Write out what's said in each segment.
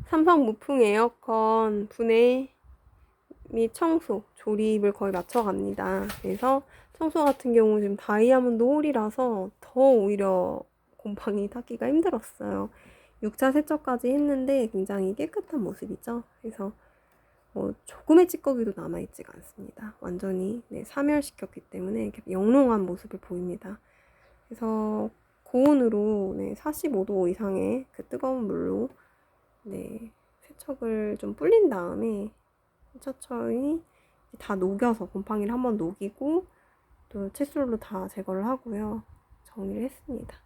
삼성 무풍 에어컨 분해 및 청소, 조립을 거의 마쳐갑니다. 그래서 청소 같은 경우 지금 다이아몬드 홀이라서 더 오히려 곰팡이 닦기가 힘들었어요. 6차 세척까지 했는데 굉장히 깨끗한 모습이죠. 그래서 조금의 찌꺼기도 남아있지가 않습니다. 완전히 사멸시켰기 때문에 이렇게 영롱한 모습을 보입니다. 그래서 고온으로 45도 이상의 그 뜨거운 물로 세척을 좀 불린 다음에 천천히 다 녹여서 곰팡이를 한번 녹이고 또 칫솔로 다 제거를 하고요. 정리를 했습니다.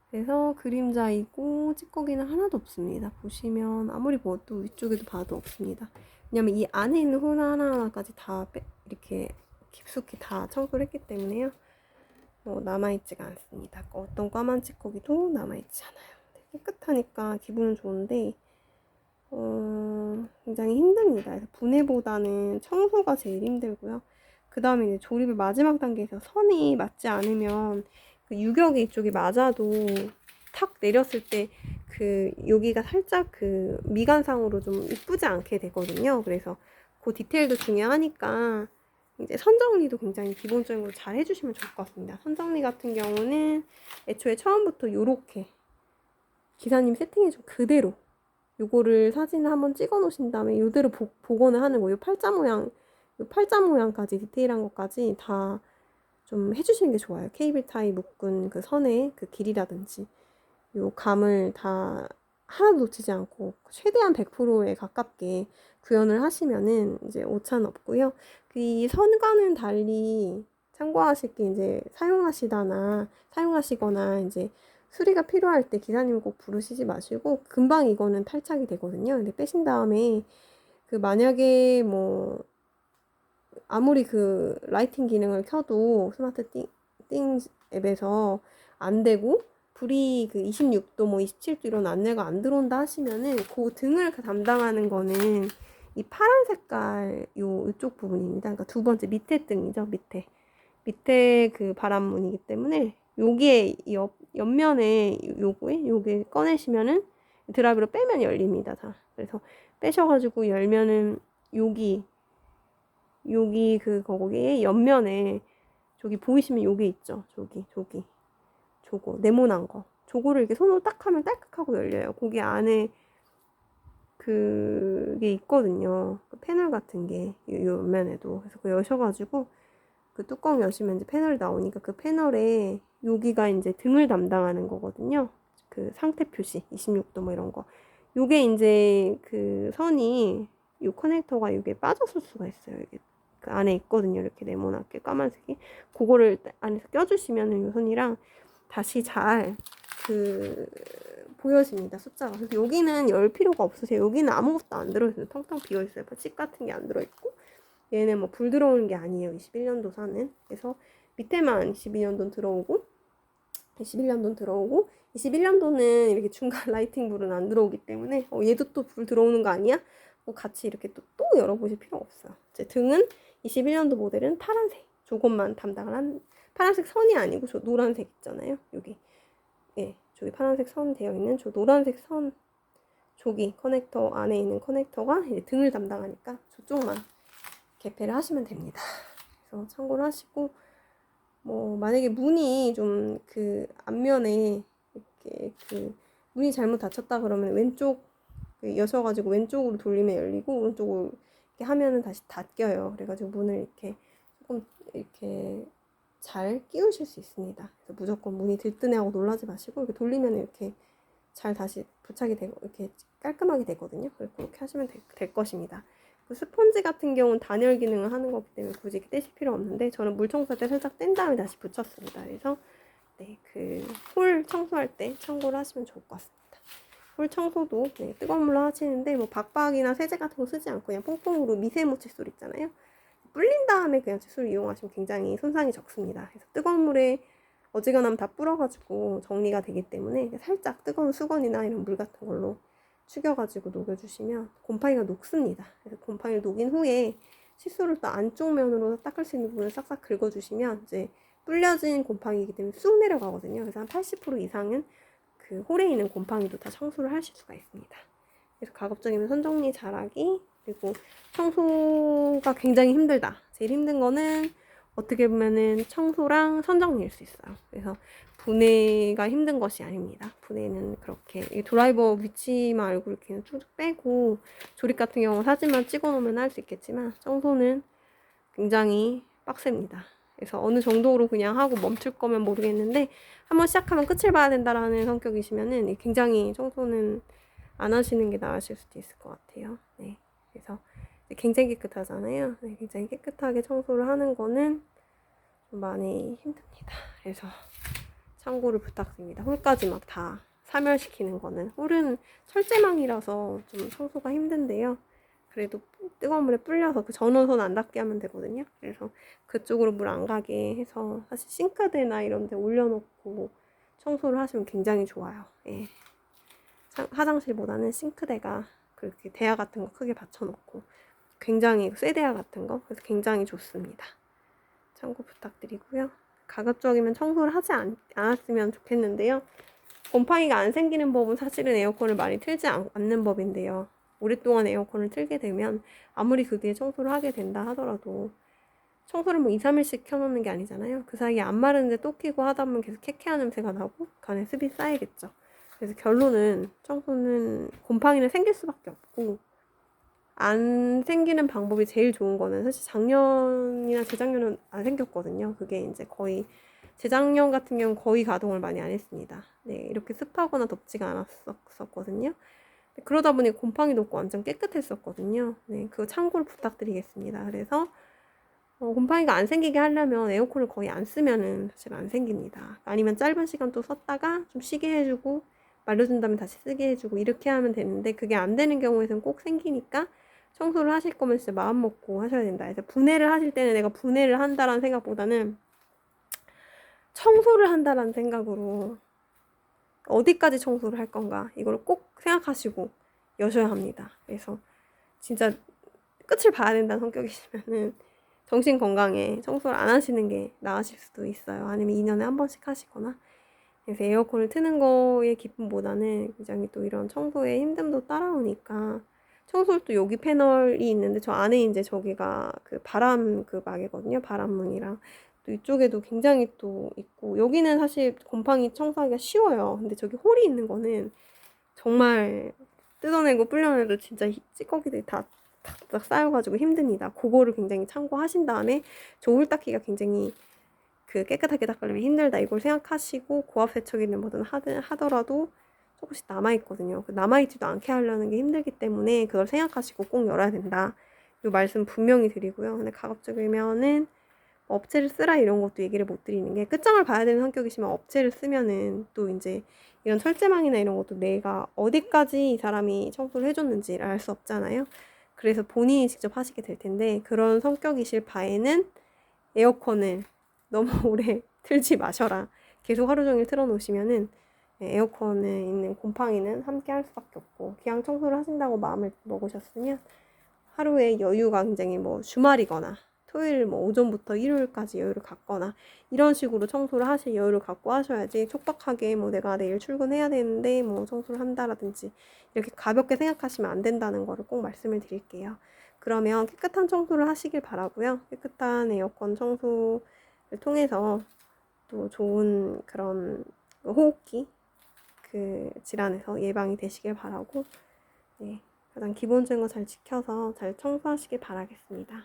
그래서 그림자이고 찌꺼기는 하나도 없습니다. 보시면 아무리 봐도 위쪽에도 봐도 없습니다. 왜냐면 이 안에 있는 홀 하나하나까지 다 이렇게 깊숙이 다 청소를 했기 때문에요. 남아있지가 않습니다. 어떤 까만 찌꺼기도 남아있지 않아요. 깨끗하니까 기분은 좋은데 굉장히 힘듭니다. 그래서 분해보다는 청소가 제일 힘들고요. 그 다음에 이제 조립의 마지막 단계에서 선이 맞지 않으면 그 유격이 이쪽이 맞아도 탁 내렸을 때 여기가 살짝 미간상으로 좀 이쁘지 않게 되거든요. 그래서 그 디테일도 중요하니까 이제 선 정리도 굉장히 기본적으로 잘 해주시면 좋을 것 같습니다. 선 정리 같은 경우는 애초에 처음부터 요렇게 기사님 세팅해준 그대로 요거를 사진을 한번 찍어 놓으신 다음에 요대로 복원을 하는 거예요. 요 팔자 모양까지 디테일한 것까지 다 좀 해주시는 게 좋아요. 케이블 타이 묶은 그 선의 그 길이라든지 요 감을 다 하나도 놓치지 않고 최대한 100%에 가깝게 구현을 하시면은 이제 오차는 없고요. 이 선과는 달리 참고하실 게 이제 사용하시거나 이제 수리가 필요할 때 기사님을 꼭 부르시지 마시고 금방 이거는 탈착이 되거든요. 근데 빼신 다음에 만약에 아무리 라이팅 기능을 켜도 스마트 띵 앱에서 안 되고 불이 26도 27도 이런 안내가 안 들어온다 하시면은 그 등을 담당하는 거는 이 파란 색깔 이쪽 부분입니다. 그러니까 두 번째 밑에 등이죠. 밑에 바람문이기 때문에 여기에 옆면에 요게 꺼내시면은 드라이브로 빼면 열립니다. 다. 그래서 빼셔가지고 열면은 여기 거기에 옆면에 저기 보이시면 요게 있죠. 저거 네모난 거. 저거를 이렇게 손으로 딱 하면 딸깍하고 열려요. 거기 안에 그게 있거든요. 패널 같은 게 요 옆면에도. 그래서 여셔가지고 뚜껑 여시면 이제 패널이 나오니까 그 패널에 여기가 이제 등을 담당하는 거거든요. 상태 표시 26도 이런 거. 요게 이제 선이 요 커넥터가 이게 빠졌을 수가 있어요. 이게 안에 있거든요. 이렇게 네모나게 까만색이. 그거를 안에서 껴주시면은 요 선이랑 다시 잘 보여집니다. 숫자가. 그래서 여기는 열 필요가 없으세요. 여기는 아무것도 안 들어있어요. 텅텅 비어있어요. 칩 같은 게 안 들어있고. 얘는 불 들어오는 게 아니에요. 21년도 사는. 그래서 밑에만 22년도 들어오고 21년도는 이렇게 중간 라이팅 불은 안 들어오기 때문에 얘도 또 불 들어오는 거 아니야? 같이 이렇게 또 열어보실 필요가 없어요. 제 등은 21년도 모델은 파란색 저것만 담당을 한 파란색 선이 아니고 저 노란색 있잖아요. 여기 저기 파란색 선 되어 있는 저 노란색 선 저기 커넥터 안에 있는 커넥터가 이제 등을 담당하니까 저쪽만 개폐를 하시면 됩니다. 그래서 참고를 하시고 만약에 문이 좀 앞면에 이렇게 문이 잘못 닫혔다 그러면 왼쪽 여셔가지고 왼쪽으로 돌리면 열리고 오른쪽으로 이렇게 하면은 다시 닫혀요. 그래가지고 문을 이렇게 조금 이렇게 잘 끼우실 수 있습니다. 그래서 무조건 문이 들뜨네하고 놀라지 마시고 이렇게 돌리면 이렇게 잘 다시 부착이 되고 이렇게 깔끔하게 되거든요. 그렇게 하시면 될 것입니다. 스펀지 같은 경우는 단열 기능을 하는 거기 때문에 굳이 떼실 필요 없는데 저는 물 청소할 때 살짝 뗀 다음에 다시 붙였습니다. 그래서 홀 청소할 때 참고를 하시면 좋을 것 같습니다. 홀 청소도 뜨거운 물로 하시는데 박박이나 세제 같은 거 쓰지 않고 그냥 뽕뽕으로 미세모 칫솔 있잖아요. 불린 다음에 그냥 칫솔을 이용하시면 굉장히 손상이 적습니다. 그래서 뜨거운 물에 어지간하면 다 불어가지고 정리가 되기 때문에 살짝 뜨거운 수건이나 이런 물 같은 걸로 축여가지고 녹여주시면 곰팡이가 녹습니다. 그래서 곰팡이를 녹인 후에 칫솔을 또 안쪽 면으로 닦을 수 있는 부분을 싹싹 긁어주시면 이제 불려진 곰팡이이기 때문에 쑥 내려가거든요. 그래서 한 80% 이상은 홀에 있는 곰팡이도 다 청소를 하실 수가 있습니다. 그래서 가급적이면 선 정리 잘하기, 그리고 청소가 굉장히 힘들다. 제일 힘든 거는 어떻게 보면은 청소랑 선 정리일 수 있어요. 그래서 분해가 힘든 것이 아닙니다. 분해는 그렇게 드라이버 위치만 알고 이렇게 쭉쭉 빼고, 조립 같은 경우 사진만 찍어 놓으면 할 수 있겠지만 청소는 굉장히 빡셉니다. 그래서 어느 정도로 그냥 하고 멈출 거면 모르겠는데, 한번 시작하면 끝을 봐야 된다라는 성격이시면은 굉장히 청소는 안 하시는 게 나으실 수도 있을 것 같아요. 네. 그래서 굉장히 깨끗하잖아요. 네, 굉장히 깨끗하게 청소를 하는 거는 좀 많이 힘듭니다. 그래서 참고를 부탁드립니다. 홀까지 막 다 사멸시키는 거는, 홀은 철제망이라서 좀 청소가 힘든데요. 그래도 뜨거운 물에 불려서 그 전원선 안 닿게 하면 되거든요. 그래서 그쪽으로 물 안 가게 해서 사실 싱크대나 이런 데 올려놓고 청소를 하시면 굉장히 좋아요. 예. 화장실보다는 싱크대가 그렇게 대야 같은 거 크게 받쳐놓고 굉장히 쇠대야 같은 거, 그래서 굉장히 좋습니다. 참고 부탁드리고요. 가급적이면 청소를 하지 않았으면 좋겠는데요. 곰팡이가 안 생기는 법은 사실은 에어컨을 많이 틀지 않는 법인데요. 오랫동안 에어컨을 틀게 되면 아무리 그 뒤에 청소를 하게 된다 하더라도, 청소를 뭐 2, 3일씩 켜놓는 게 아니잖아요. 그 사이에 안 마르는데 또 켜고 하다 보면 계속 쾌쾌한 냄새가 나고 그 안에 습이 쌓이겠죠. 그래서 결론은 청소는 곰팡이는 생길 수밖에 없고, 안 생기는 방법이 제일 좋은 거는, 사실 작년이나 재작년은 안 생겼거든요. 그게 이제 거의, 재작년 같은 경우는 거의 가동을 많이 안 했습니다. 네, 이렇게 습하거나 덥지가 않았었거든요. 그러다 보니 곰팡이도 없고 완전 깨끗했었거든요. 네, 그거 참고를 부탁드리겠습니다. 그래서 곰팡이가 안 생기게 하려면 에어컨을 거의 안 쓰면은 사실 안 생깁니다. 아니면 짧은 시간 또 썼다가 좀 쉬게 해주고 말려준 다음에 다시 쓰게 해주고 이렇게 하면 되는데, 그게 안 되는 경우에는 꼭 생기니까 청소를 하실 거면 진짜 마음 먹고 하셔야 된다. 그래서 분해를 하실 때는 내가 분해를 한다라는 생각보다는 청소를 한다라는 생각으로 어디까지 청소를 할 건가 이걸 꼭 생각하시고 여셔야 합니다. 그래서 진짜 끝을 봐야 된다는 성격이시면은 정신 건강에 청소를 안 하시는 게 나으실 수도 있어요. 아니면 2년에 한 번씩 하시거나. 그래서 에어컨을 트는 거의 기쁨보다는 굉장히 또 이런 청소의 힘듦도 따라오니까, 청소를 또 여기 패널이 있는데 저 안에 이제 저기가 그 바람 그 막이거든요. 바람문이랑 또 이쪽에도 굉장히 또 있고, 여기는 사실 곰팡이 청소하기가 쉬워요. 근데 저기 홀이 있는 거는 정말 뜯어내고 불려내도 진짜 찌꺼기들이 다 쌓여가지고 힘듭니다. 그거를 굉장히 참고하신 다음에, 저 홀 닦기가 굉장히 그 깨끗하게 닦으려면 힘들다 이걸 생각하시고 고압 세척이든 뭐든 하더라도 조금씩 남아있거든요. 그 남아있지도 않게 하려는 게 힘들기 때문에 그걸 생각하시고 꼭 열어야 된다. 이 말씀 분명히 드리고요. 근데 가급적이면은 업체를 쓰라 이런 것도 얘기를 못 드리는 게, 끝장을 봐야 되는 성격이시면 업체를 쓰면은 또 이제 이런 철제망이나 이런 것도 내가 어디까지 이 사람이 청소를 해줬는지를 알 수 없잖아요. 그래서 본인이 직접 하시게 될 텐데, 그런 성격이실 바에는 에어컨을 너무 오래 틀지 마셔라. 계속 하루 종일 틀어놓으시면은 에어컨에 있는 곰팡이는 함께 할 수밖에 없고, 기왕 청소를 하신다고 마음을 먹으셨으면 하루에 여유가 굉장히 뭐 주말이거나 토요일 뭐 오전부터 일요일까지 여유를 갖거나 이런 식으로 청소를 하실 여유를 갖고 하셔야지, 촉박하게 뭐 내가 내일 출근해야 되는데 뭐 청소를 한다라든지 이렇게 가볍게 생각하시면 안 된다는 거를 꼭 말씀을 드릴게요. 그러면 깨끗한 청소를 하시길 바라고요. 깨끗한 에어컨 청소를 통해서 또 좋은 그런 호흡기 그 질환에서 예방이 되시길 바라고, 네, 가장 기본적인 거 잘 지켜서 잘 청소하시길 바라겠습니다.